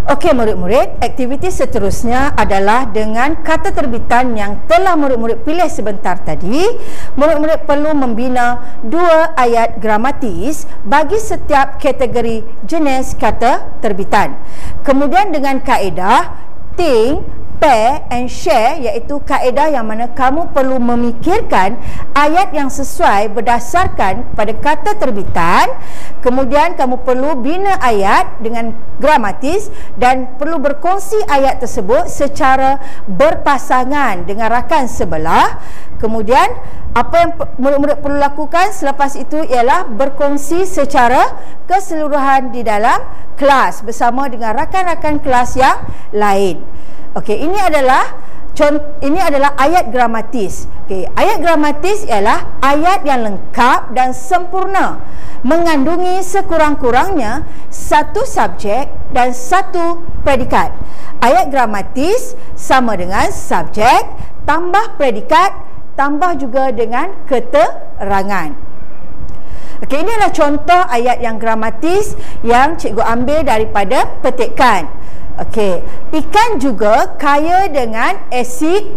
Okey murid-murid, aktiviti seterusnya adalah dengan kata terbitan yang telah murid-murid pilih sebentar tadi. Murid-murid perlu membina 2 ayat gramatis bagi setiap kategori jenis kata terbitan. Kemudian dengan kaedah think, pair and share, iaitu kaedah yang mana kamu perlu memikirkan ayat yang sesuai berdasarkan pada kata terbitan. Kemudian kamu perlu bina ayat dengan gramatis dan perlu berkongsi ayat tersebut secara berpasangan dengan rakan sebelah. Kemudian apa yang murid-murid perlu lakukan selepas itu ialah berkongsi secara keseluruhan di dalam kelas bersama dengan rakan-rakan kelas yang lain. Okey, ini adalah ayat gramatis. Okey, ayat gramatis ialah ayat yang lengkap dan sempurna, mengandungi sekurang-kurangnya 1 subjek dan 1 predikat. Ayat gramatis sama dengan subjek tambah predikat tambah juga dengan keterangan. Okey, ini adalah contoh ayat yang gramatis yang cikgu ambil daripada petikan. Okey, ikan juga kaya dengan asid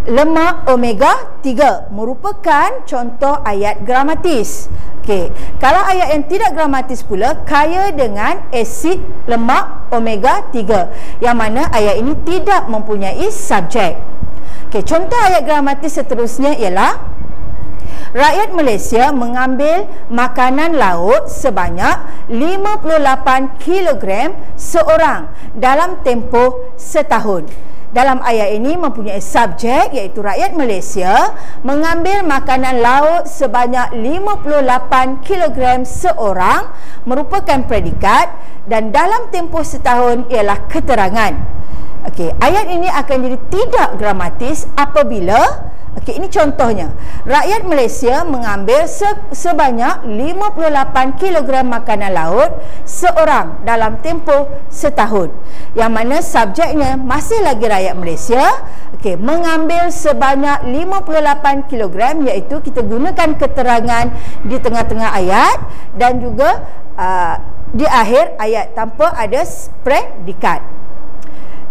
lemak omega 3 merupakan contoh ayat gramatis. Okey, kalau ayat yang tidak gramatis pula kaya dengan asid lemak omega 3, yang mana ayat ini tidak mempunyai subjek. Okey, contoh ayat gramatis seterusnya ialah rakyat Malaysia mengambil makanan laut sebanyak 58 kg seorang dalam tempoh setahun. Dalam ayat ini mempunyai subjek iaitu rakyat Malaysia mengambil makanan laut sebanyak 58 kg seorang merupakan predikat dan dalam tempoh setahun ialah keterangan. Okey, ayat ini akan jadi tidak gramatis apabila ini contohnya. Rakyat Malaysia mengambil sebanyak 58 kg makanan laut seorang dalam tempoh setahun. Yang mana subjeknya masih lagi rakyat Malaysia. Okey, mengambil sebanyak 58 kg, iaitu kita gunakan keterangan di tengah-tengah ayat dan juga di akhir ayat tanpa ada predikat.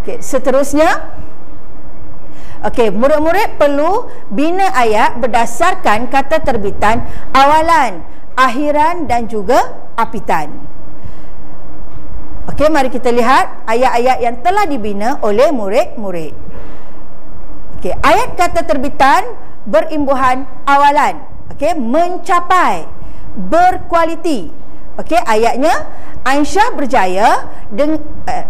Okey, seterusnya okey, murid-murid perlu bina ayat berdasarkan kata terbitan awalan, akhiran dan juga apitan. Okey, mari kita lihat ayat-ayat yang telah dibina oleh murid-murid. Okey, ayat kata terbitan berimbuhan awalan. Okey, mencapai, berkualiti. Okey, ayatnya Aisyah berjaya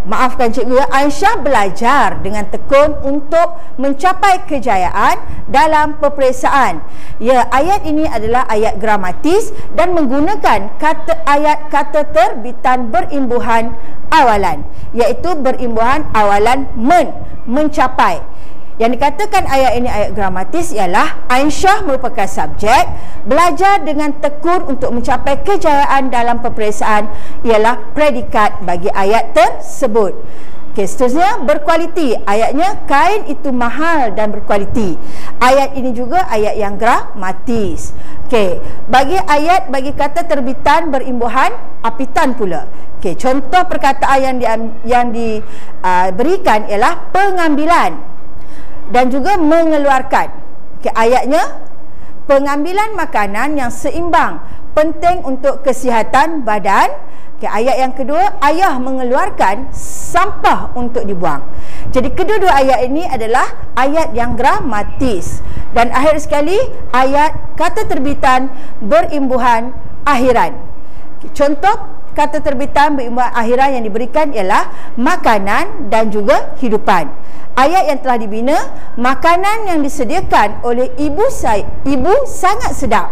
maafkan cikgu ya, Aisyah belajar dengan tekun untuk mencapai kejayaan dalam peperiksaan. Ya, ayat ini adalah ayat gramatis dan menggunakan ayat kata terbitan berimbuhan awalan, iaitu berimbuhan awalan mencapai. Yang dikatakan ayat ini ayat gramatis ialah Aisyah merupakan subjek, belajar dengan tekun untuk mencapai kejayaan dalam peperiksaan ialah predikat bagi ayat tersebut. Okey, seterusnya berkualiti. Ayatnya kain itu mahal dan berkualiti. Ayat ini juga ayat yang gramatis. Okey, bagi kata terbitan berimbuhan apitan pula. Okey, contoh perkataan yang diberikan ialah pengambilan dan juga mengeluarkan. Okay, ayatnya pengambilan makanan yang seimbang penting untuk kesihatan badan. Okay, ayat yang kedua, ayah mengeluarkan sampah untuk dibuang. Jadi kedua-dua ayat ini adalah ayat yang gramatis. Dan akhir sekali ayat kata terbitan berimbuhan akhiran. Okay, contoh kata terbitan berimbuhan akhiran yang diberikan ialah makanan dan juga hidupan. Ayat yang telah dibina, makanan yang disediakan oleh ibu sangat sedap.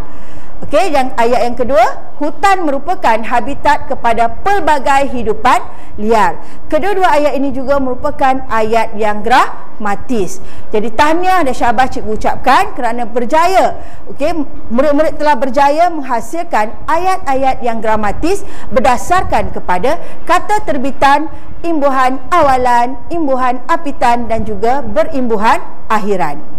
Okey, yang ayat yang kedua, hutan merupakan habitat kepada pelbagai hidupan liar. Kedua-dua ayat ini juga merupakan ayat yang gramatis. Jadi tahniah dan syabas cikgu ucapkan kerana berjaya. Okey, murid-murid telah berjaya menghasilkan ayat-ayat yang gramatis berdasarkan kepada kata terbitan, imbuhan awalan, imbuhan apitan dan juga berimbuhan akhiran.